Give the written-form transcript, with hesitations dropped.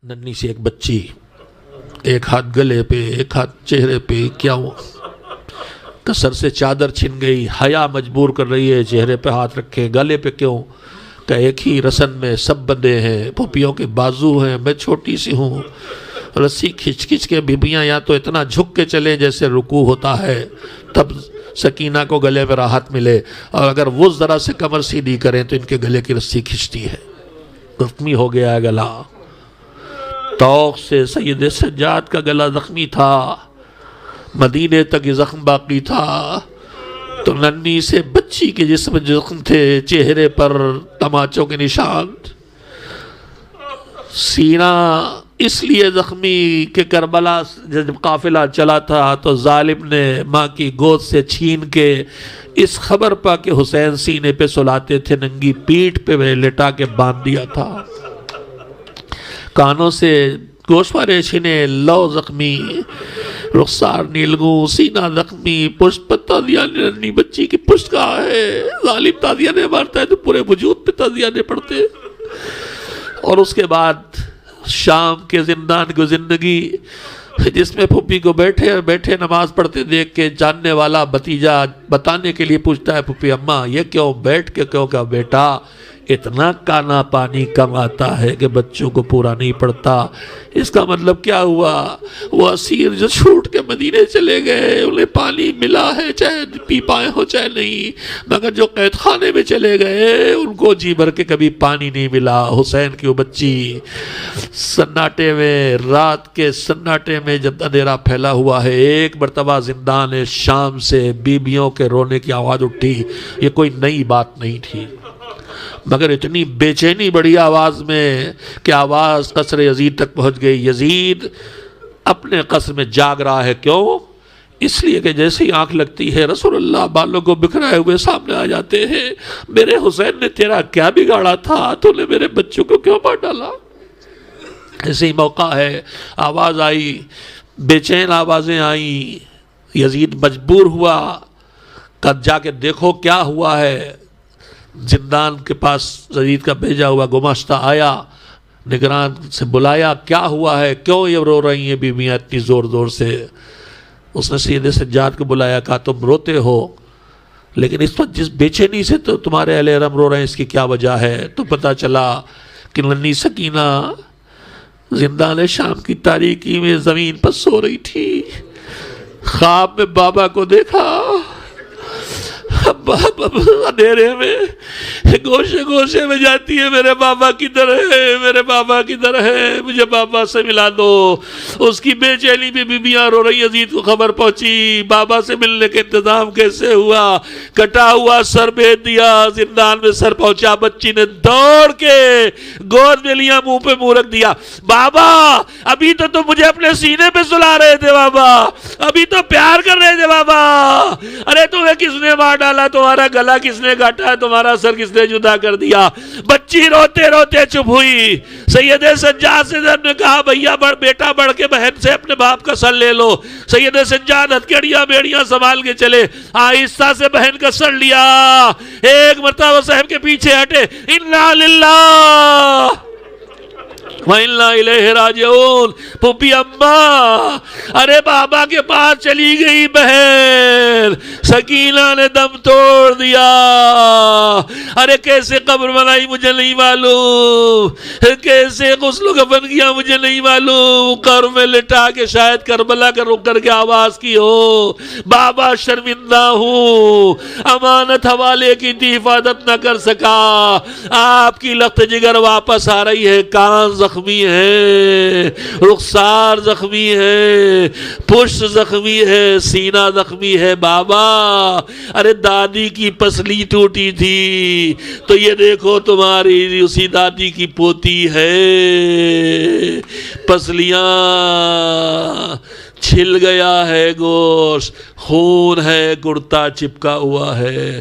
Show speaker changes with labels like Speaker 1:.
Speaker 1: ننھی سی ایک بچی، ایک ہاتھ گلے پہ ایک ہاتھ چہرے پہ، کیا ہوا؟ سر سے چادر چھن گئی، حیا مجبور کر رہی ہے چہرے پہ ہاتھ رکھے، گلے پہ کیوں؟ کہ ایک ہی رسن میں سب بندے ہیں، پھوپھیوں کے بازو ہیں، میں چھوٹی سی ہوں، رسی کھچ کھچ کے بیبیاں یا تو اتنا جھک کے چلیں جیسے رکوع ہوتا ہے تب سکینہ کو گلے میں راحت ملے، اور اگر وہ ذرا سے کمر سیدھی کریں تو ان کے گلے کی رسی کھچتی ہے، زخمی ہو گیا ہے گلا۔ توق سے سید سجاد کا گلا زخمی تھا، مدینے تک یہ زخم باقی تھا، تو ننھی سے بچی کے جسم زخم تھے، چہرے پر تماچوں کے نشان، سینہ اس لیے زخمی کہ کربلا جب قافلہ چلا تھا تو ظالم نے ماں کی گود سے چھین کے اس خبر پا کہ حسین سینے پہ سلاتے تھے، ننگی پیٹھ پہ لٹا کے باندھ دیا تھا، کانوں سے گوشوارے چھنے، لو زخمی، رخسار نیلگوں، سینہ زخمی، پشت پر تازیہ ننھی بچی کی پشت کہاں ہے؟ ظالم تازیہ نے مارتا ہے تو پورے وجود پہ تازیہ نے پڑتے۔ اور اس کے بعد شام کے زندان کی زندگی جس میں پھوپھی کو بیٹھے نماز پڑھتے دیکھ کے جاننے والا بھتیجا بتانے کے لیے پوچھتا ہے، پھوپھی اماں یہ کیوں بیٹھ کے کیوں؟ کہ بیٹا اتنا کانا پانی کم آتا ہے کہ بچوں کو پورا نہیں پڑتا۔ اس کا مطلب کیا ہوا؟ وہ اسیر جو چھوٹ کے مدینے چلے گئے انہیں پانی ملا ہے، چاہے پی پائے ہو چاہے نہیں، مگر جو قید خانے میں چلے گئے ان کو جی بھر کے کبھی پانی نہیں ملا۔ حسین کی وہ بچی سناٹے میں، رات کے سناٹے میں جب اندھیرا پھیلا ہوا ہے، ایک مرتبہ زندان شام سے بیبیوں کے رونے کی آواز اٹھی۔ یہ کوئی نئی بات نہیں تھی، مگر اتنی بے چینی بڑی آواز میں کہ آواز قصر یزید تک پہنچ گئی۔ یزید اپنے قصر میں جاگ رہا ہے، کیوں؟ اس لیے کہ جیسے ہی آنکھ لگتی ہے رسول اللہ بالوں کو بکھرائے ہوئے سامنے آ جاتے ہیں۔ میرے حسین نے تیرا کیا بگاڑا تھا؟ تو نے میرے بچوں کو کیوں مار ڈالا؟ ایسے ہی موقع ہے، آواز آئی، بے چین آوازیں آئیں، یزید مجبور ہوا کہ جا کے دیکھو کیا ہوا ہے۔ زندان کے پاس یزید کا بھیجا ہوا گماشتہ آیا، نگران سے بلایا، کیا ہوا ہے؟ کیوں یہ رو رہی ہیں بیویاں اتنی زور زور سے؟ اس نے سید سجاد کو بلایا، کہا تم روتے ہو لیکن اس وقت جس بے چینی سے تو تمہارے اہل حرم رو رہے ہیں اس کی کیا وجہ ہے؟ تو پتہ چلا کہ ننھی سکینہ زندان شام کی تاریکی میں زمین پر سو رہی تھی، خواب میں بابا کو دیکھا، اندھیرے میں گوشے گوشے میں جاتی ہے، میرے بابا کدھر ہے؟ میرے بابا کدھر ہے؟ مجھے بابا سے ملا دو۔ اس کی بے چینی میں بیبیاں رو رہی، یزید کو خبر پہنچی، بابا سے ملنے کا انتظام کیسے ہوا؟ کٹا ہوا سر بھیج دیا، زندان میں سر پہنچا، بچی نے دوڑ کے گود میں لیا، منہ پہ منہ رکھ دیا، بابا ابھی تو تم مجھے اپنے سینے پہ سلا رہے تھے، بابا ابھی تو پیار کر رہے تھے، بابا ارے تمہیں کس نے مار ڈالا؟ تمہارا گلا کس نے کاٹا؟ تمہارا سر کس نے جدا کر دیا؟ بچی روتے روتے چپ ہوئی۔ سید سجاد سے نے کہا بھیا بیٹا بڑھ کے بہن سے اپنے باپ کا سر لے لو۔ سید سجاد ہتھکڑیاں بیڑیاں سنبھال کے چلے، آہستہ سے بہن کا سر لیا، ایک مرتبہ صاحب کے پیچھے ہٹے، انا للہ وَإِنَّا إِلَيْهِ رَاجِعُونَ۔ پھوپھی اماں ارے بابا کے پاس چلی گئی بہن، سکینہ نے دم توڑ دیا، ارے کیسے قبر بنائی مجھے نہیں معلوم، کیسے غسل و کفن کیا مجھے نہیں معلوم، قبر میں لٹا کے شاید کربلا کا رک کر کے آواز کی ہو، بابا شرمندہ ہوں، امانت حوالے کی تھی حفاظت نہ کر سکا، آپ کی لخت جگر واپس آ رہی ہے، کان زخمی ہے، رخسار زخمی ہے، پشت زخمی ہے، سینہ زخمی ہے، بابا ارے دادی کی پسلی ٹوٹی تھی تو یہ دیکھو تمہاری اسی دادی کی پوتی ہے، پسلیاں چھل گیا ہے گوشت، خون ہے، کرتا چپکا ہوا ہے۔